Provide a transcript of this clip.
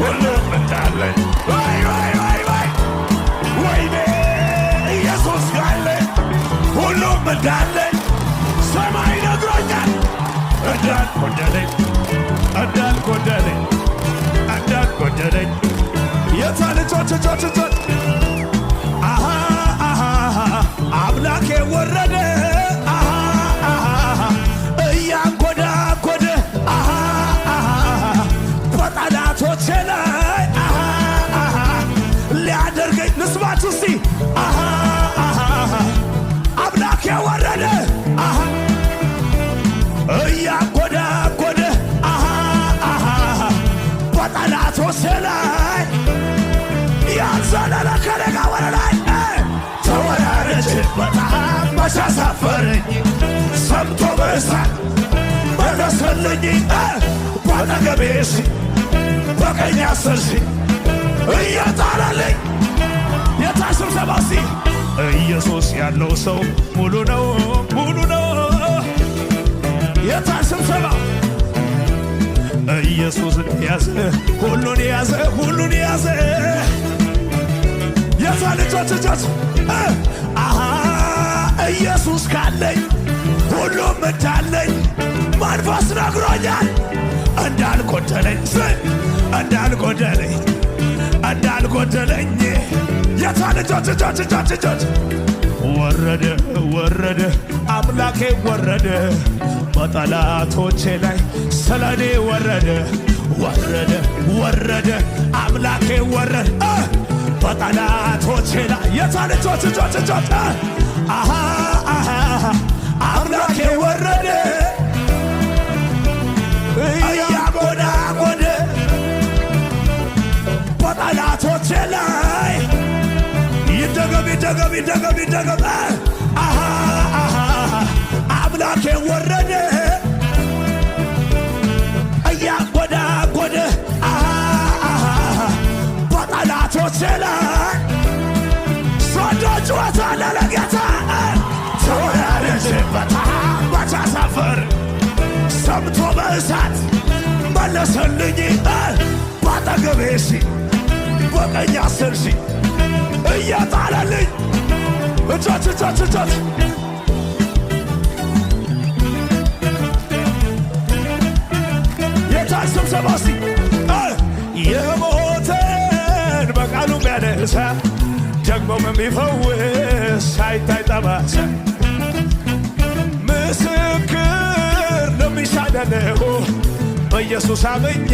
ሁሉም እንዳለኝ ወይኔ ኢየሱስ ካለኝ ሁሉም እንዳለኝ ሰማይ ነግሮኛል። እንዳልጎደለኝ የታልጮች አምላኬ ወረደ እያንጎዳጎደ በጠላቶቼ ላይ ሊያደርገኝ ልስማችሁ እስቲ አምላኬ ወረደ እያንጎዳጎደ በጠላቶቼ ላይ ያንዘለለ ከነጋ ወደ ላይ ተወራረች በጣም መሳሳፈረኝ ሰምቶ በእሳት መለሰልኝ ባጠገቤ ሺህ በቀኝ 10 ሺህ እየጣለልኝ የታስብሰባ ሲ ኢየሱስ ያለው ሰው ሙሉ ነው ሙሉ ነው። የታስብሰባ ኢየሱስን ያዘ ሁሉን ያዘ ሁሉን ያዘ። የታልጮች ኢየሱስ ካለኝ ሁሉም እንዳለኝ መንፈስ ነግሮኛል። እንዳልጎደለኝ የታልጮች ወረደ አምላኬ ወረደ በጠላቶቼ ላይ ስለኔ ወረደ አምላኬ ወረደ በጠላቶቼ ላይ የታልጮች አምላኬ ወረደ እያጎዳጎደ በጠላቶቼ ላይ ይደገም አምላኬ ወረደ እያጎዳጎደ በጠላቶቼ ላይ ሶዶች ወታለ ለጌታ ተወራረችበት ባቻሳፈር ሰምቶ በእሳት መለሰልኝ ባጠገቤ ሺህ በቀኝ 10 ሺህ እየጣለልኝ እጆች የታስብሰባ ሲ የሞተን በቃሉ ሚያነሳ ደግሞም የሚፈውስ ሳይታይ ጠባሳ ምስክር ነው የሚሻለነው በኢየሱስ አምኜ